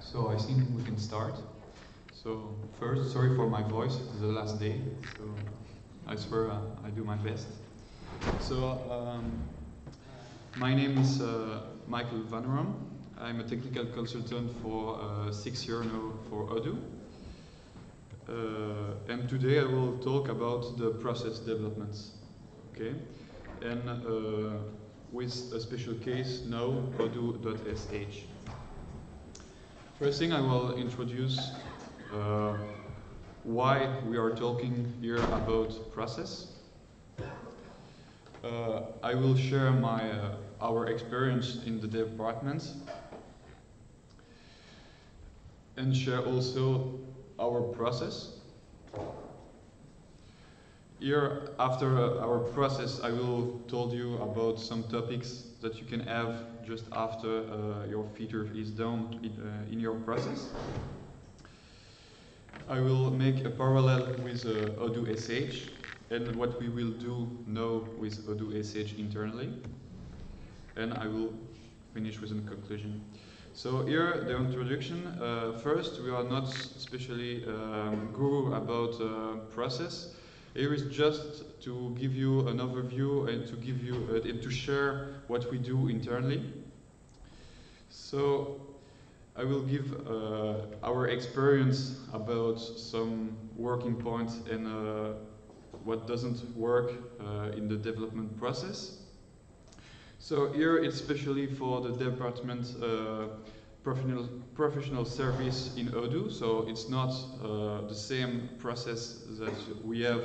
So I think we can start. So first, sorry for my voice, it's the last day, so I swear I do my best. So my name is Michael Van Rom. I'm a technical consultant for 6 years now for Odoo. And today I will talk about the process developments. Okay, and with a special case now, Odoo.sh. First thing I will introduce why we are talking here about process. I will share our experience in the department and share also our process. Here, after our process, I will tell you about some topics that you can have just after your feature is done in your process. I will make a parallel with Odoo SH and what we will do now with Odoo SH internally. And I will finish with a conclusion. So here, the introduction. First, we are not especially guru about process. Here is just to give you an overview and to give you and to share what we do internally. So I will give our experience about some working points and what doesn't work in the development process. So here it's especially for the department professional service in Odoo. So it's not the same process that we have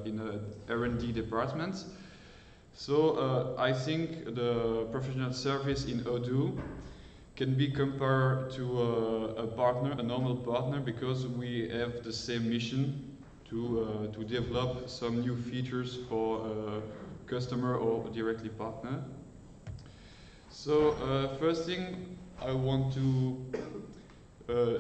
in a R&D department. So I think the professional service in Odoo can be compared to a partner, a normal partner, because we have the same mission to develop some new features for a customer or directly partner. So first thing, I want to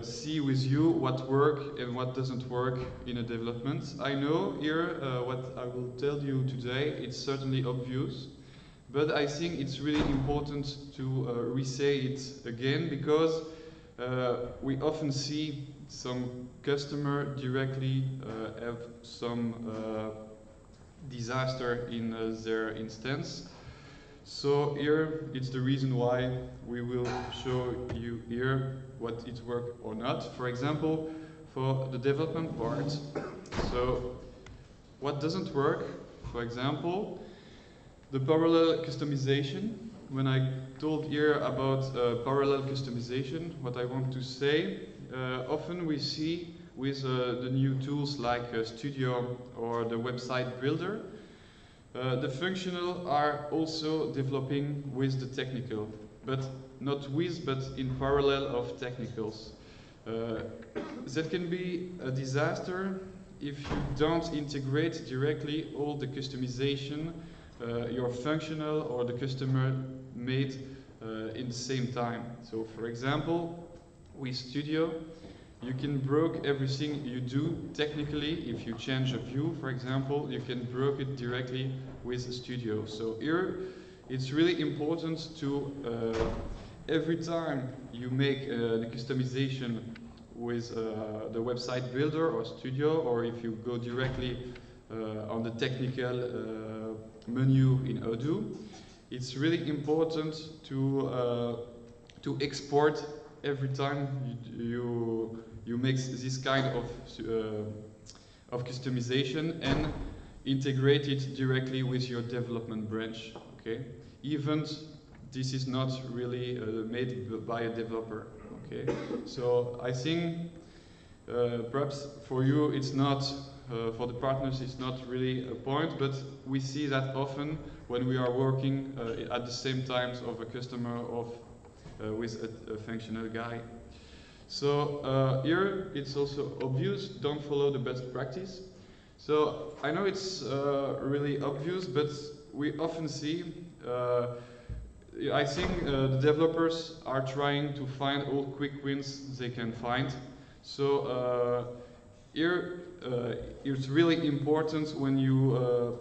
see with you what works and what doesn't work in a development. I know here what I will tell you today, it's certainly obvious, but I think it's really important to re-say it again, because we often see some customer directly have some disaster in their instance. So here it's the reason why we will show you here what it works or not. For example, for the development part. So what doesn't work, for example, the parallel customization. When I told here about parallel customization, what I want to say, often we see with the new tools like Studio or the website builder, the functional are also developing with the technical, but not with, but in parallel of technicals. That can be a disaster if you don't integrate directly all the customization your functional or the customer made in the same time. So for example, with Studio, you can break everything you do technically. If you change a view, for example, you can break it directly with Studio. So here, it's really important to, every time you make the customization with the website builder or Studio, or if you go directly on the technical menu in Odoo, it's really important to export every time you make this kind of customization and integrate it directly with your development branch. Okay, even this is not really made by a developer. Okay, so I think perhaps for you it's not. For the partners, it's not really a point, but we see that often when we are working at the same time of a customer with a functional guy. So here it's also obvious, don't follow the best practice. So I know it's really obvious, but we often see, I think the developers are trying to find all quick wins they can find. So here it's really important when you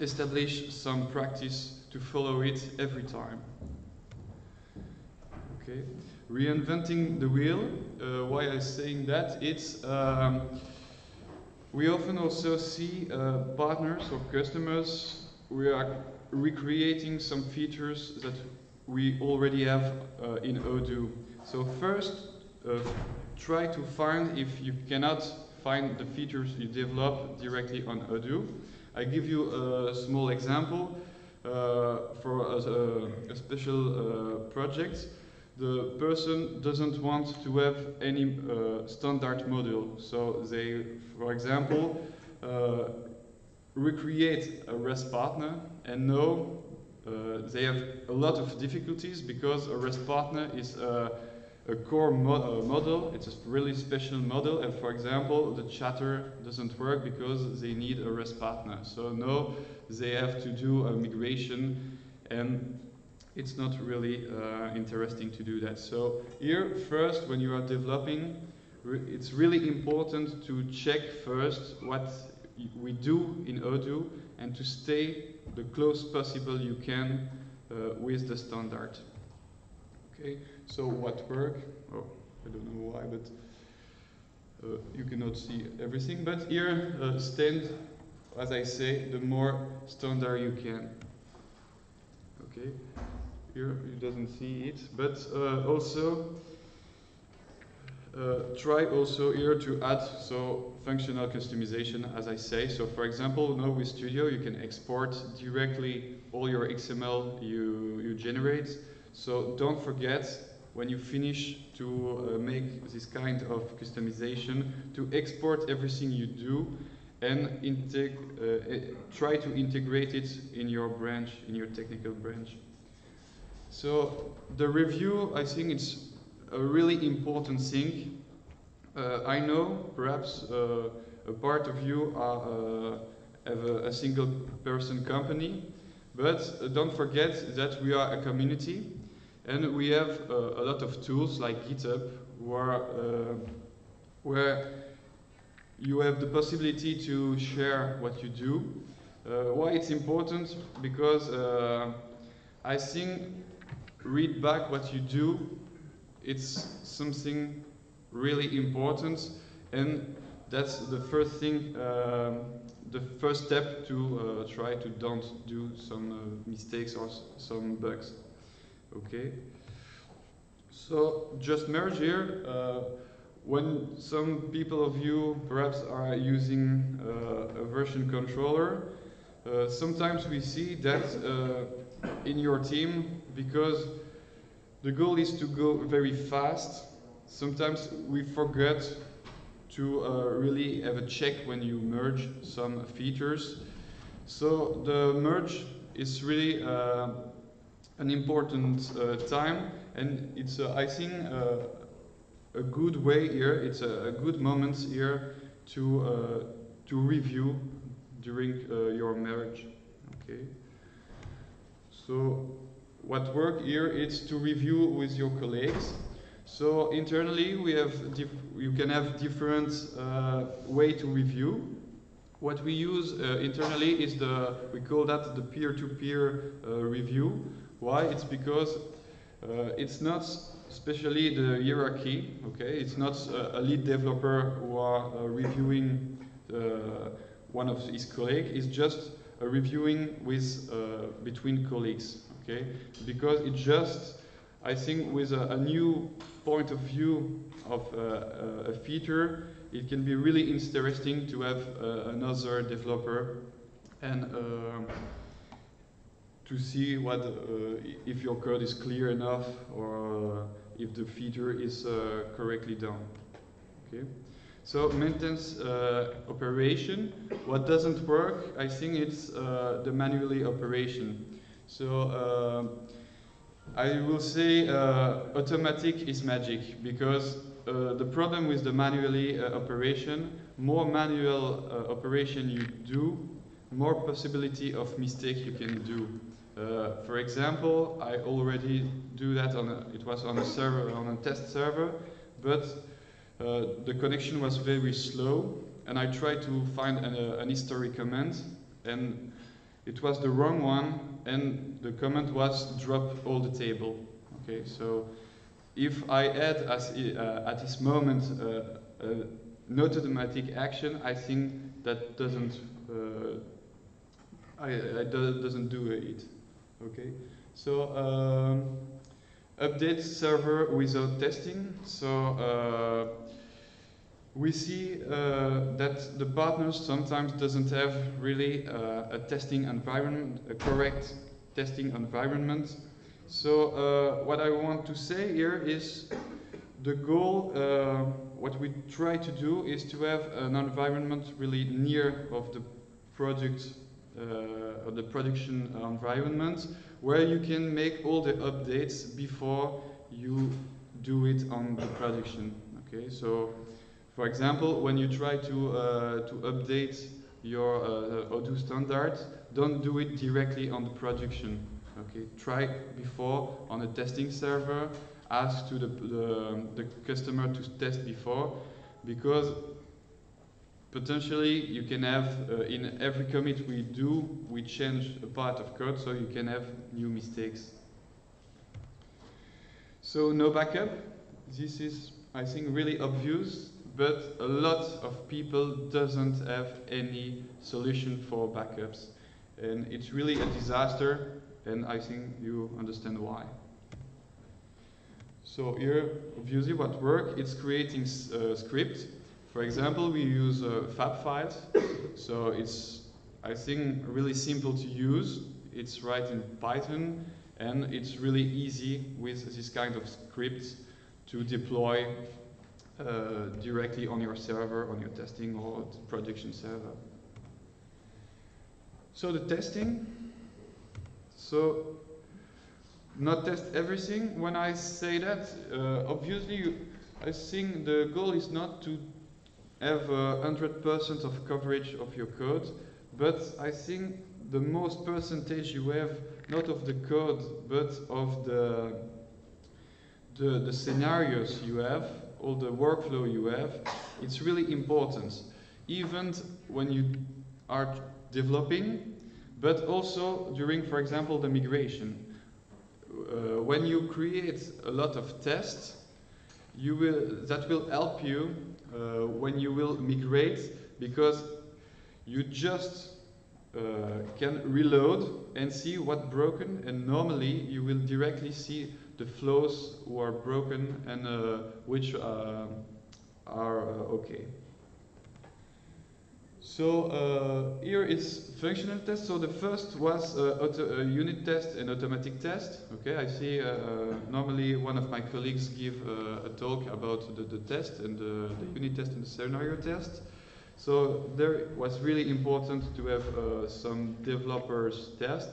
establish some practice to follow it every time. Okay. reinventing the wheel. Why I'm saying that? It's we often also see partners or customers. We are recreating some features that we already have in Odoo. So first, try to find if you cannot find the features you develop directly on Odoo. I give you a small example for a special project. The person doesn't want to have any standard module, so they, for example, recreate a REST partner, and now they have a lot of difficulties because a REST partner is a core model. It's a really special model, and for example, the chatter doesn't work because they need a REST partner. So now they have to do a migration, and it's not really interesting to do that. So here, first, when you are developing, it's really important to check first what we do in Odoo and to stay the close possible you can with the standard. Okay, so what work? Oh, I don't know why, but you cannot see everything. But here, stand, as I say, the more standard you can. Okay. Here you doesn't see it, but also try also here to add so functional customization, as I say. So for example, now with Studio you can export directly all your XML you generate. So don't forget when you finish to make this kind of customization to export everything you do and try to integrate it in your branch, in your technical branch. So the review, I think it's a really important thing. I know perhaps a part of you have a single person company, but don't forget that we are a community and we have a lot of tools like GitHub where you have the possibility to share what you do. Why it's important? Because I think read back what you do, it's something really important, and that's the first thing, the first step to try to don't do some mistakes or some bugs. Okay, so just merge here. When some people of you perhaps are using a version controller, sometimes we see that in your team, because the goal is to go very fast, sometimes we forget to really have a check when you merge some features. So the merge is really an important time, and it's I think a good way here, it's a good moment here to review during your merge. Okay. So what work here is to review with your colleagues. So internally we have you can have different way to review. What we use internally is we call that the peer-to-peer review. Why? It's because it's not especially the hierarchy. Okay, it's not a lead developer who are reviewing one of his colleagues. It's just a reviewing with between colleagues. Okay, because it just, I think, with a new point of view of a feature, it can be really interesting to have another developer and to see what if your code is clear enough or if the feature is correctly done. Okay. So maintenance operation, what doesn't work, I think it's the manually operation. So I will say automatic is magic, because the problem with the manually operation, more manual operation you do, more possibility of mistake you can do. For example, I already do that it was on a server, on a test server, but the connection was very slow, and I tried to find an history comment, and it was the wrong one, and the comment was drop all the table. Okay, so if I add at this moment not automatic action, I think that doesn't doesn't do it. Okay, so update server without testing. So we see that the partners sometimes doesn't have really a testing environment, a correct testing environment. So what I want to say here is the goal, what we try to do is to have an environment really near of the project or the production environment, where you can make all the updates before you do it on the production. Okay, so for example, when you try to update your Odoo standard, don't do it directly on the production. Okay, try before on a testing server. Ask to the customer to test before, because potentially you can have in every commit we do, we change a part of code, so you can have new mistakes. So no backup. This is, I think, really obvious, but a lot of people doesn't have any solution for backups, and it's really a disaster, and I think you understand why. So here, obviously, what works, it's creating script. For example, we use fab files, so it's, I think, really simple to use. It's right in Python, and it's really easy with this kind of scripts to deploy directly on your server, on your testing or production server. So the testing, so not test everything. When I say that, obviously I think the goal is not to have 100% of coverage of your code, but I think the most percentage you have, not of the code, but of the scenarios you have, all the workflow you have, it's really important. Even when you are developing, but also during, for example, the migration. When you create a lot of tests, that will help you when you will migrate, because you just can reload and see what's broken, and normally you will directly see the flows who are broken and which are okay. So here is functional test. So the first was unit test and automatic test. Okay, I see normally one of my colleagues give a talk about the test and the unit test and the scenario test. So there it was really important to have some developers test,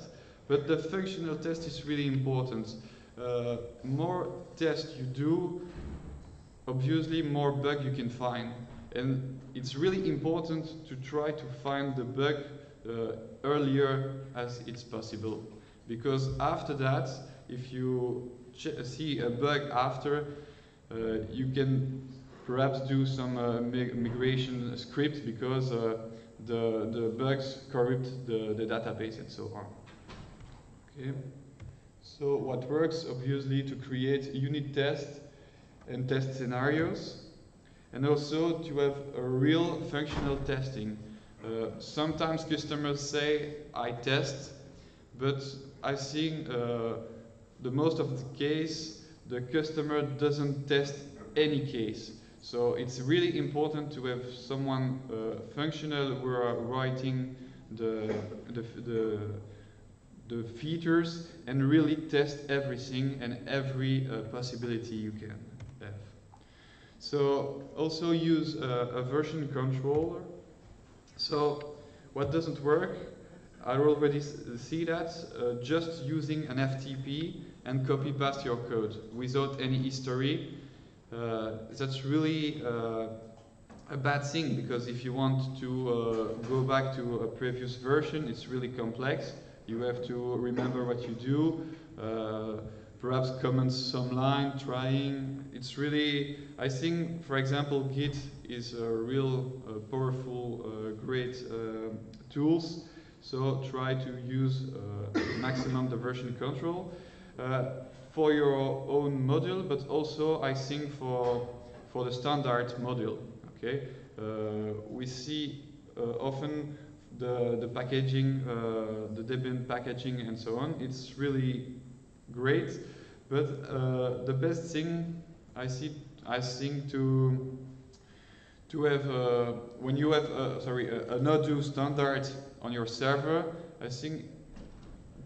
but the functional test is really important. More tests you do, obviously more bug you can find. And it's really important to try to find the bug earlier as it's possible. Because after that, if you see a bug after, you can perhaps do some migration script, because the bugs corrupt the database and so on. Okay. So what works, obviously, to create unit tests and test scenarios, and also to have a real functional testing. Sometimes customers say, I test, but I think the most of the case, the customer doesn't test any case. So it's really important to have someone functional who are writing the features and really test everything and every possibility you can have. So also use a version controller. So what doesn't work, I already see that, just using an FTP and copy paste your code without any history. That's really a bad thing, because if you want to go back to a previous version, it's really complex. You have to remember what you do, perhaps comment some line, trying. It's really, I think, for example, Git is a real powerful, great tools. So try to use maximum the version control. for your own module, but also I think for the standard module. Okay, we see often the packaging, the Debian packaging, and so on. It's really great, but the best thing I think to have when you have a Odoo standard on your server, I think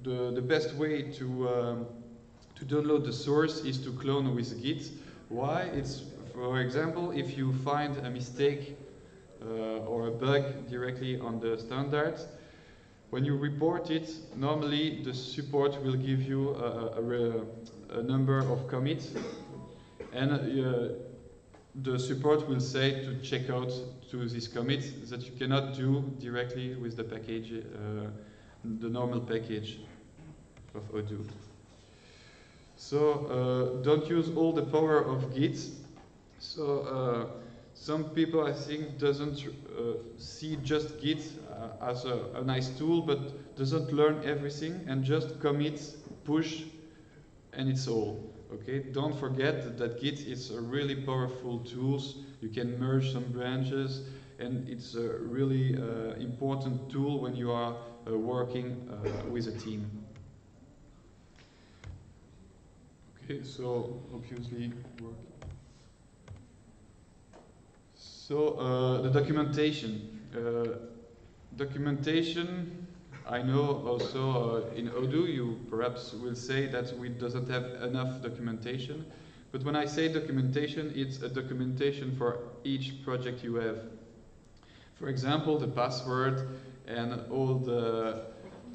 the best way to download the source is to clone with Git. Why? It's, for example, if you find a mistake or a bug directly on the standard, when you report it, normally the support will give you a number of commits, and the support will say to check out to this commit that you cannot do directly with the package, the normal package of Odoo. So don't use all the power of Git. So some people, I think, doesn't see just Git as a nice tool, but doesn't learn everything and just commit, push, and it's all. Okay, don't forget that Git is a really powerful tool. You can merge some branches, and it's a really important tool when you are working with a team. Okay, so obviously work. So the documentation. Documentation, I know also in Odoo you perhaps will say that we doesn't have enough documentation. But when I say documentation, it's a documentation for each project you have. For example, the password and all the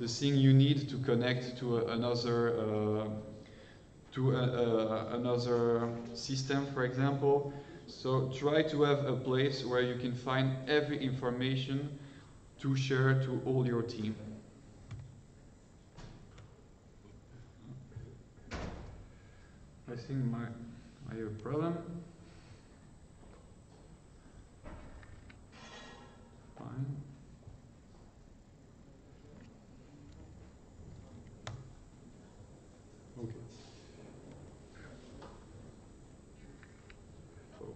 thing you need to connect to another system, for example. So try to have a place where you can find every information to share to all your team. I think I have a problem. Fine. Okay. Oh.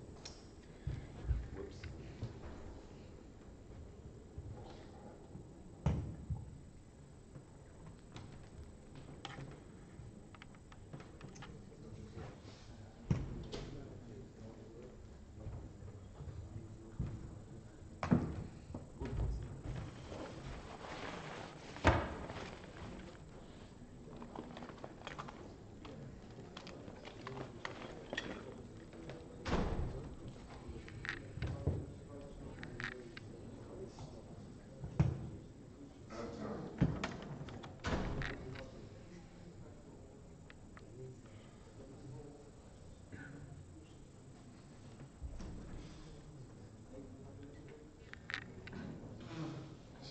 Whoops.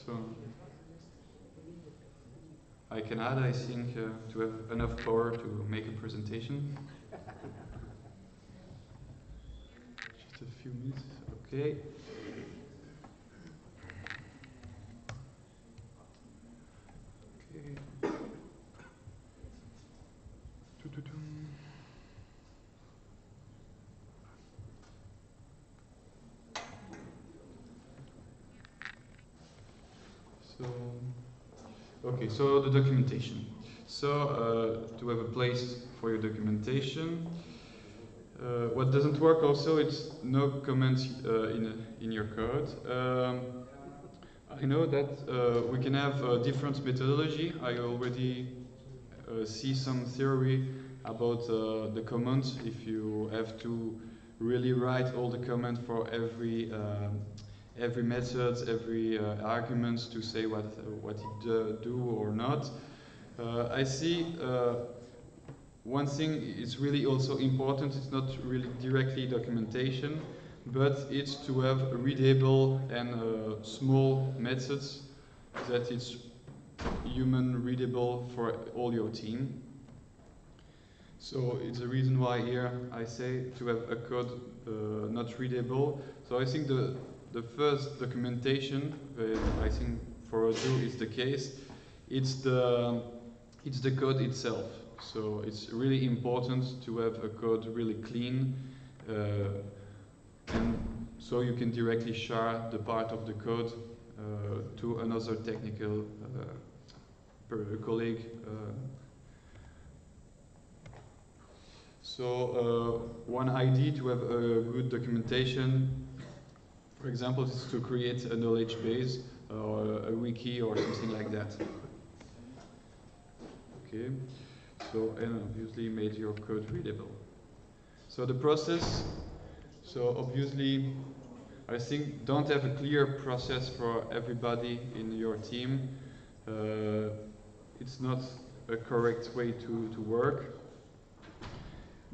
So I can add, I think, to have enough power to make a presentation. Just a few minutes, okay. Okay, so the documentation. So to have a place for your documentation. What doesn't work also, it's no comments in your code. I know that we can have different methodology. I already see some theory about the comments. If you have to really write all the comments for every method, every argument to say what it do or not. I see one thing is really also important. It's not really directly documentation, but it's to have readable and small methods that it's human readable for all your team. So it's the reason why here I say to have a code not readable. So I think the first documentation, I think for Odoo is the case. It's the code itself. So it's really important to have a code really clean, and so you can directly share the part of the code to another technical colleague. So one idea to have a good documentation, for example, is to create a knowledge base or a wiki or something like that. Okay, so and obviously made your code readable. So the process, so obviously I think don't have a clear process for everybody in your team. It's not a correct way to work.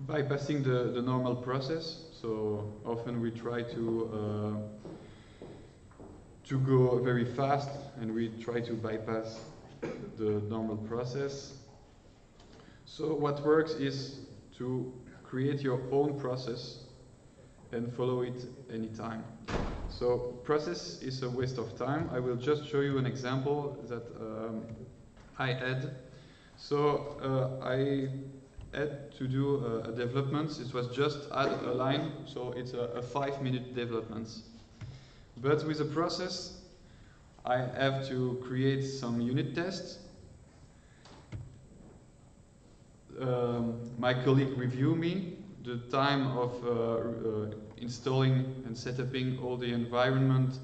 Bypassing the normal process, so often we try to go very fast and we try to bypass the normal process. So what works is to create your own process and follow it anytime. So process is a waste of time. I will just show you an example that I had. So I had to do a development. It was just add a line, so it's a 5-minute development. But with a process, I have to create some unit tests. My colleague review me, the time of installing and setting all the environment.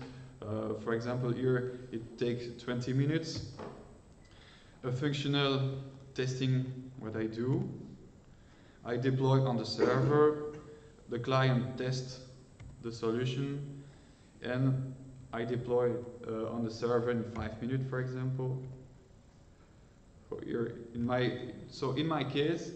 For example, here it takes 20 minutes. A functional testing, what I do. I deploy on the server, the client tests the solution, and I deploy on the server in 5 minutes, for example. Here in my case,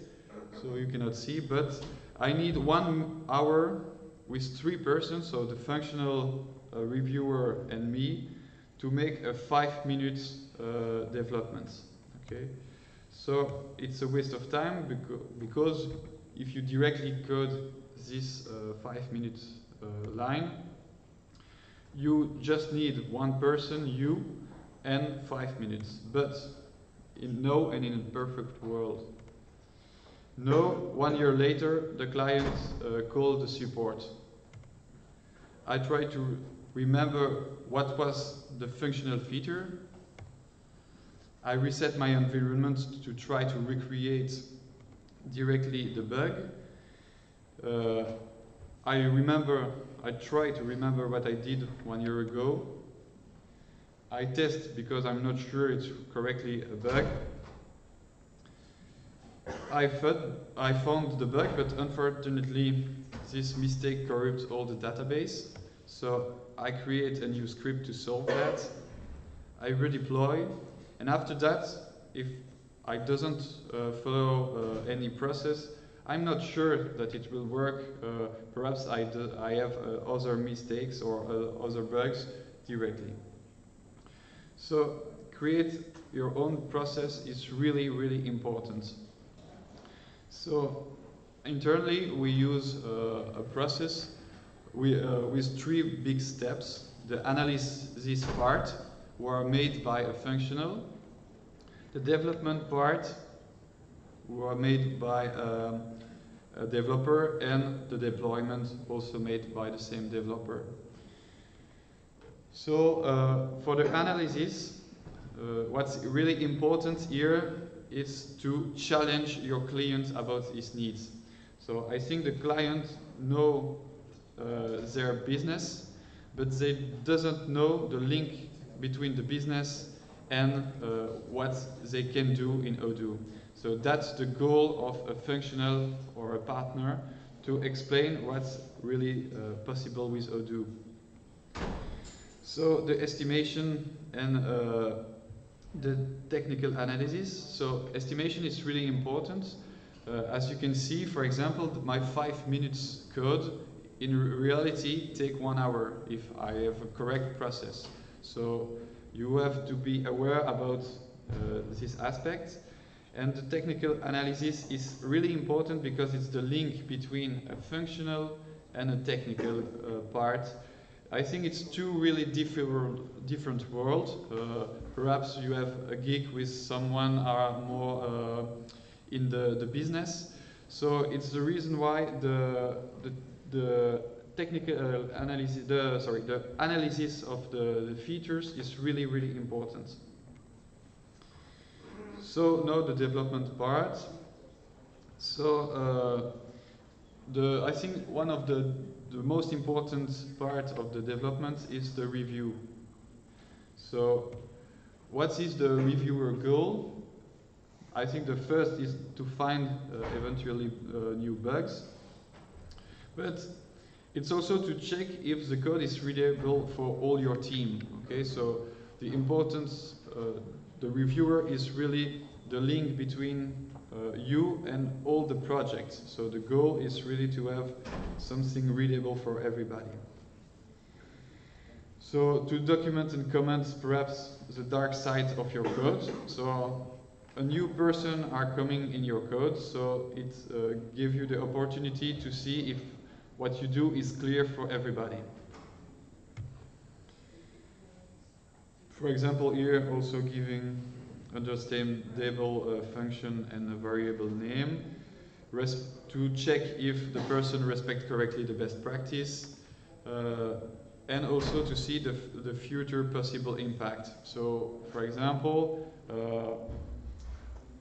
so you cannot see, but I need 1 hour with 3 persons, so the functional reviewer and me, to make a 5-minute development. Okay, so it's a waste of time because if you directly code this 5-minute line, you just need 1 person, you, and 5 minutes. But in a perfect world. No, 1 year later, the client called the support. I try to remember what was the functional feature. I reset my environment to try to recreate directly the bug. I try to remember what I did 1 year ago. I test because I'm not sure it's correctly a bug. I found the bug, but unfortunately this mistake corrupts all the database. So I create a new script to solve that. I redeploy, and after that, if I doesn't follow any process, I'm not sure that it will work. Perhaps I have other mistakes or other bugs directly. So create your own process is really, really important. So internally we use a process with 3 big steps. The analysis part were made by a functional. The development part were made by a developer, and the deployment also made by the same developer. So for the analysis, what's really important here is to challenge your client about his needs. So I think the client know their business, but they doesn't know the link between the business and what they can do in Odoo. So that's the goal of a functional or a partner, to explain what's really possible with Odoo. So the estimation and the technical analysis. So estimation is really important. As you can see, for example, my 5 minutes code in reality take 1 hour if I have a correct process. So you have to be aware about this aspect. And the technical analysis is really important because it's the link between a functional and a technical part. I think it's 2 really different worlds. Perhaps you have a gig with someone are more in the business. So it's the reason why the technical analysis, the analysis of the features is really, really important. So now the development part. So I think one of the most important part of the development is the review. So what is the reviewer goal? I think the first is to find eventually new bugs, but it's also to check if the code is readable for all your team. Okay, so the importance, the reviewer is really the link between you and all the projects. So the goal is really to have something readable for everybody. So to document and comment perhaps the dark side of your code. So a new person are coming in your code, so it gives you the opportunity to see if what you do is clear for everybody. For example, here also giving understandable function and a variable name to check if the person respects correctly the best practice, and also to see the future possible impact. So, for example,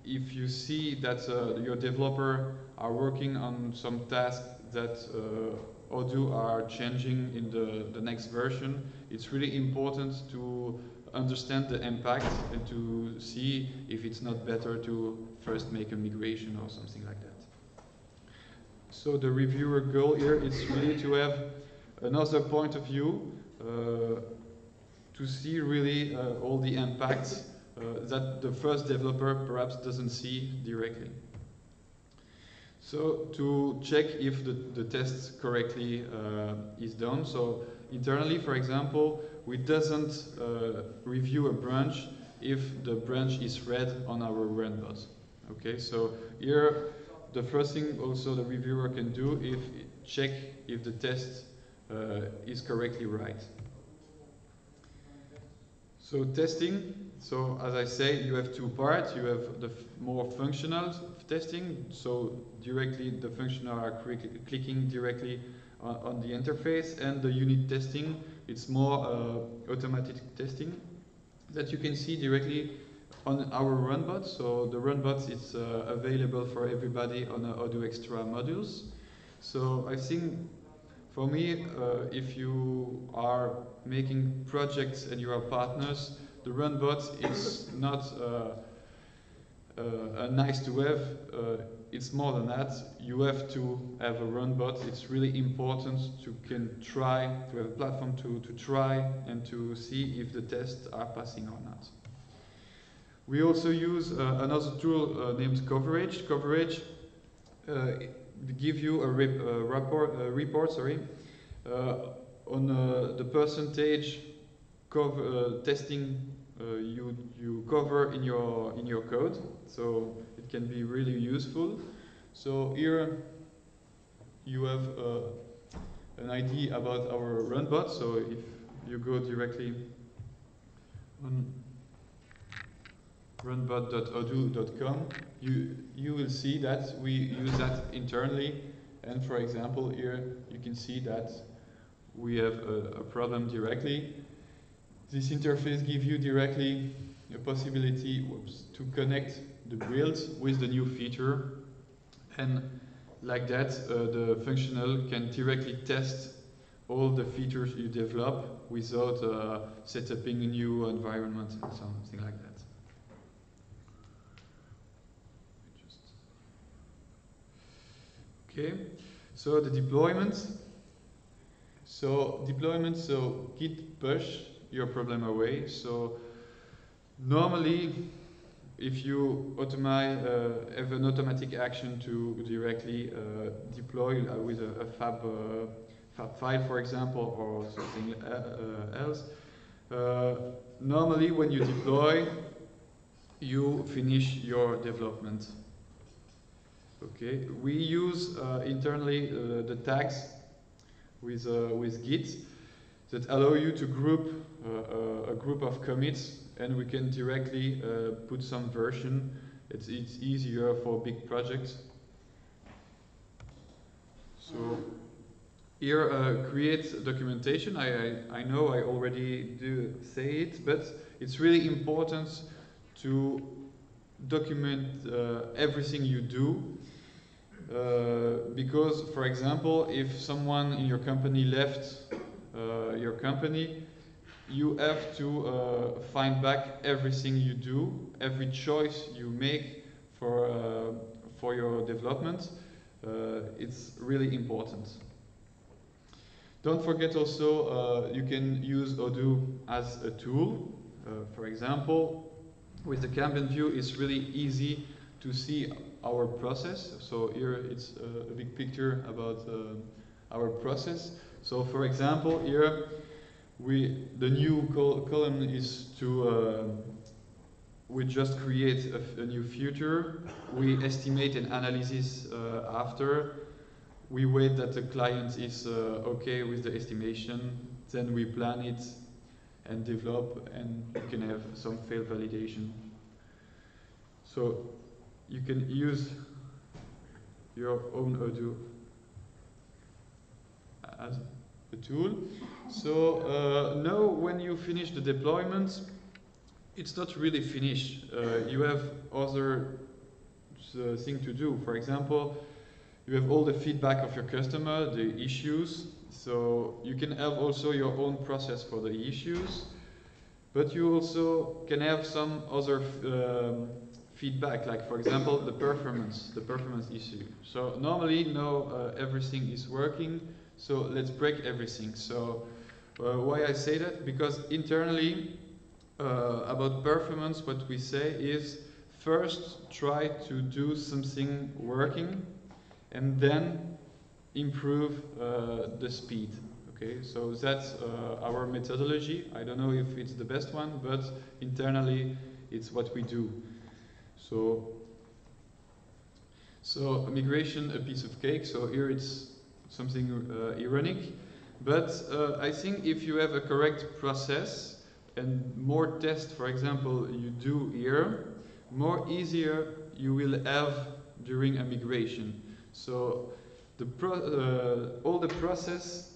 if you see that your developer are working on some task that Odoo are changing in the next version, it's really important to understand the impact and to see if it's not better to first make a migration or something like that. So the reviewer goal here is really to have another point of view, to see really all the impacts that the first developer perhaps doesn't see directly. So to check if the test correctly is done. So internally, for example, we doesn't review a branch if the branch is red on our runbot. Okay, so here the first thing also the reviewer can do is check if the test is correctly right. So testing, so as I say, you have two parts. You have the more functional testing, so directly the functional are clicking directly on the interface, and the unit testing, it's more automatic testing that you can see directly on our runbot. So the runbot is available for everybody on Odoo Extra modules. So I think for me, if you are making projects and you are partners, the runbot is not a nice to have. It's more than that. You have to have a runbot. It's really important to have a platform to try and to see if the tests are passing or not. We also use another tool named Coverage. Coverage give you a report on the percentage testing you cover in your code. So it can be really useful. So here you have an idea about our runbot. So if you go directly on runbot.odoo.com, you will see that we use that internally. And for example, here you can see that we have a problem directly. This interface gives you directly a possibility to connect the build with the new feature, and like that the functional can directly test all the features you develop without setting a new environment and something like that. Okay, so the deployment. So Git push your problem away. So normally, if you have an automatic action to directly deploy with a fab file, for example, or something else, normally when you deploy, you finish your development. Okay, we use internally the tags with Git that allow you to group a group of commits, and we can directly put some version It's easier for big projects. So here, create documentation. I know I already do say it, but it's really important to document everything you do. Because, for example, if someone in your company left your company, you have to find back everything you do, every choice you make for your development. It's really important. Don't forget also, you can use Odoo as a tool. For example, with the Cambion view, it's really easy to see our process. So here it's a big picture about our process. So for example, here the new column is to we just create a new feature. We estimate an analysis after. We wait that the client is okay with the estimation. Then we plan it and develop, and you can have some fail validation. So you can use your own Odoo as a tool. So now when you finish the deployment, it's not really finished. You have other thing to do. For example, you have all the feedback of your customer, the issues. So you can have also your own process for the issues, but you also can have some other feedback, like for example the performance issue. So normally now everything is working, so let's break everything. So why I say that? Because internally about performance, what we say is first try to do something working and then improve the speed. Okay, so that's our methodology. I don't know if it's the best one, but internally it's what we do. So migration, a piece of cake. So here it's something ironic, but I think if you have a correct process and more tests, for example, you do here, more easier you will have during a migration. So all the process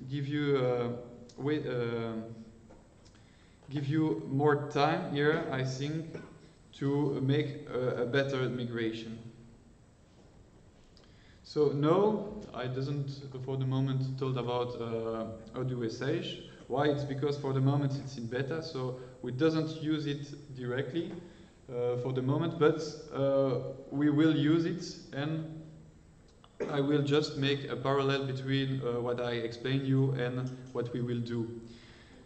give you give you more time here, I think, to make a better migration. So no, I doesn't for the moment told about Odoo SH. Why? It's because for the moment it's in beta, so we doesn't use it directly for the moment, but we will use it, and I will just make a parallel between what I explained you and what we will do.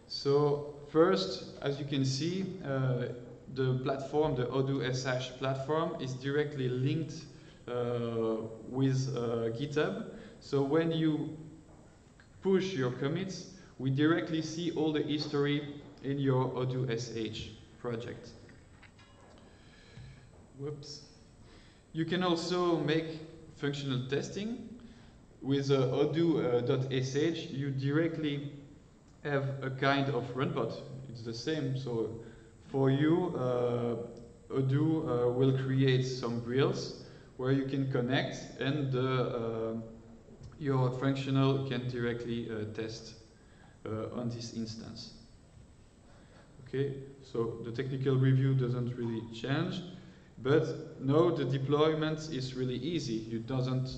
So first, as you can see, the platform, the Odoo SH platform, is directly linked with GitHub. So when you push your commits, we directly see all the history in your Odoo SH project. Whoops. You can also make functional testing. With Odoo.sh, you directly have a kind of runbot. It's the same. So for you, Odoo will create some grills where you can connect, and your functional can directly test on this instance. Okay, so the technical review doesn't really change, but now the deployment is really easy. You doesn't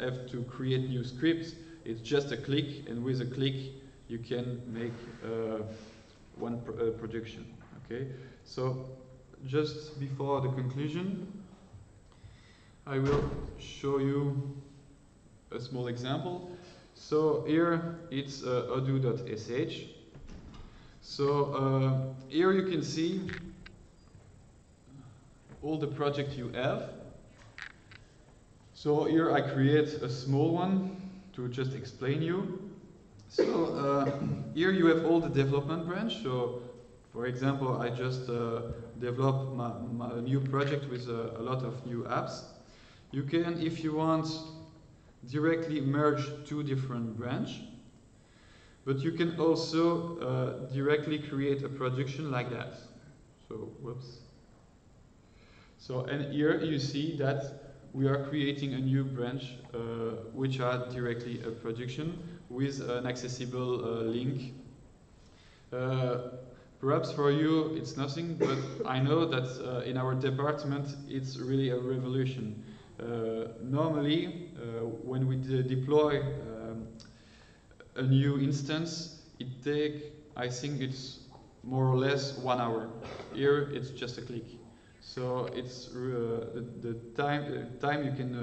have to create new scripts. It's just a click, and with a click you can make one production. Okay, so just before the conclusion, I will show you a small example. So here it's Odoo.sh. So here you can see all the projects you have. So here I create a small one to just explain you. So here you have all the development branch. So for example, I just developed my new project with a lot of new apps. You can, if you want, directly merge two different branches, but you can also directly create a production like that. So, whoops. So, and here you see that we are creating a new branch which are directly a production with an accessible link. Perhaps for you it's nothing, but I know that in our department it's really a revolution. Normally, when we deploy a new instance, it takes, I think it's more or less 1 hour. Here it's just a click. So it's the time you can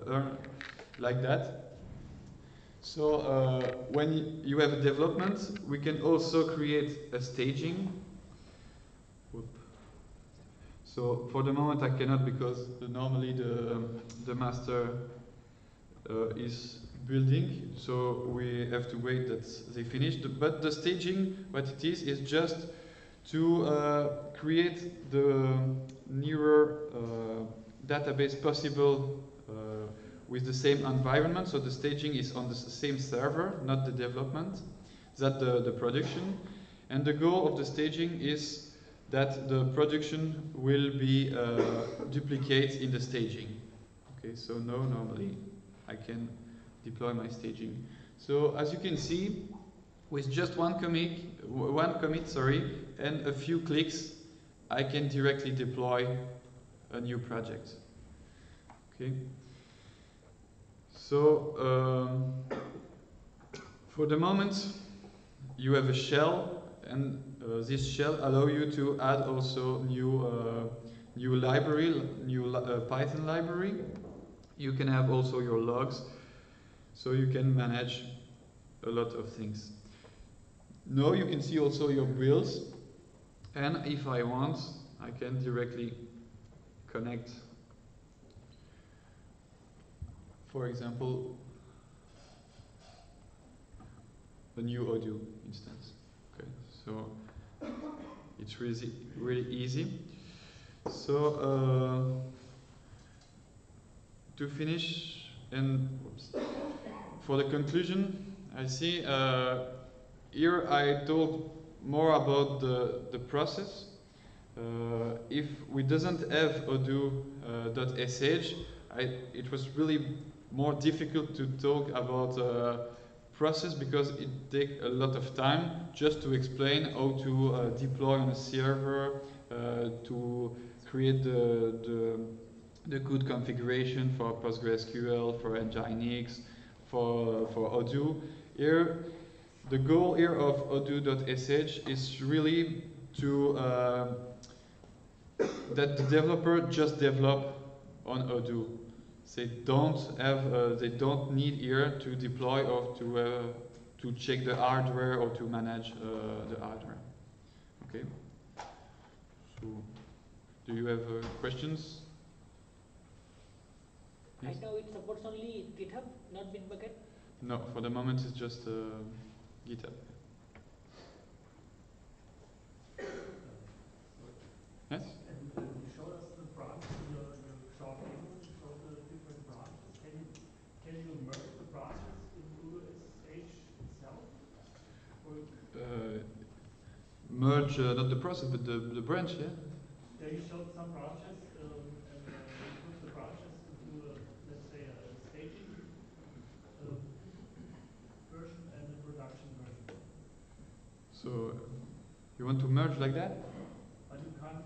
earn like that. So when you have a development, we can also create a staging. So for the moment I cannot, because normally the master is building, so we have to wait that they finish. But the staging, what it is just to create the nearer database possible with the same environment. So the staging is on the same server, not the development, that the production. And the goal of the staging is that the production will be duplicated in the staging. Okay, so no, normally I can deploy my staging. So as you can see, with just one commit, and a few clicks, I can directly deploy a new project. Okay. So for the moment, you have a shell, and this shell allows you to add also new library, Python library. You can have also your logs, so you can manage a lot of things. Now you can see also your builds, and if I want, I can directly connect, for example, a new Odoo instance. Okay, so it's really easy. So to finish, and for the conclusion, I see here I told more about the process. If we doesn't have Odoo.sh, it was really more difficult to talk about process, because it takes a lot of time just to explain how to deploy on a server, to create the good configuration for PostgreSQL, for Nginx, for Odoo. Here, the goal here of Odoo.sh is really to that the developer just develop on Odoo. They don't need here to deploy or to check the hardware or to manage the hardware. Okay. So, do you have questions? Yes? Right now it supports only GitHub, not Bitbucket? No, for the moment it's just GitHub. Yes? And you showed us the branches in your short demo. You showed the different branches. Can you merge the branches in Odoo.sh itself? Or Merge not the process but the branch, yeah? yeah, you showed some branches and you put the branches into let's say a staging version and a production version. So you want to merge like that? But you can't.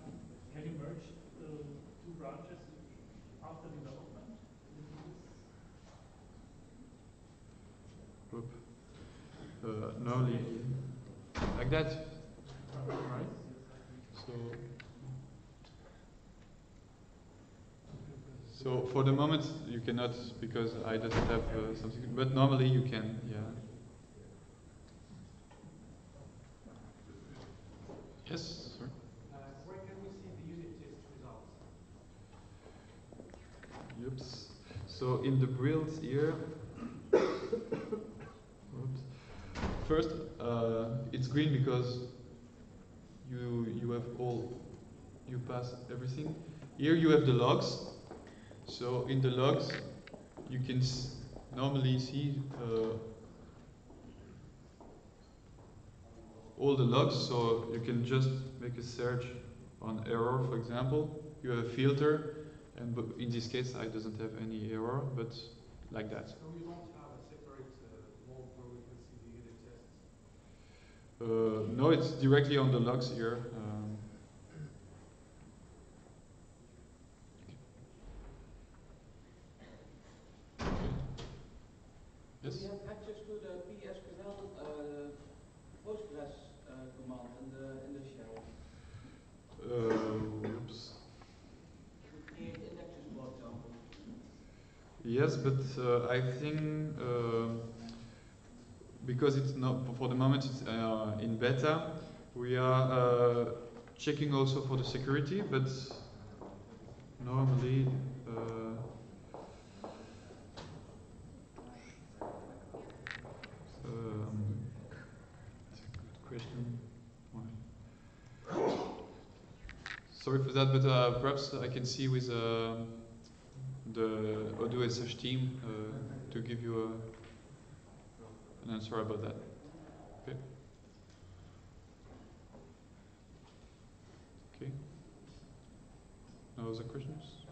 Can you merge two branches after development? Can you do this? No, like that. Right? So for the moment you cannot, because I don't have something, but normally you can, yeah. Yes, sir. Where can we see the unit test results? Oops. So in the builds here, first it's green because you have you pass everything. Here you have the logs. So in the logs you can normally see all the logs, so you can just make a search on error, for example, you have a filter, and in this case I doesn't have any error, but like that. So you don't have a separate mode where we can see the unit tests? No, it's directly on the logs here. Yes? Do you have access to the PSQL Postgres command in the shell? Oops. To create indexes, for example. Yes, but I think because it's not for the moment it's in beta, we are checking also for the security, but normally it's a good question. Why? Sorry for that, but perhaps I can see with the Odoo SH team to give you an answer about that. Okay. Okay. No other questions?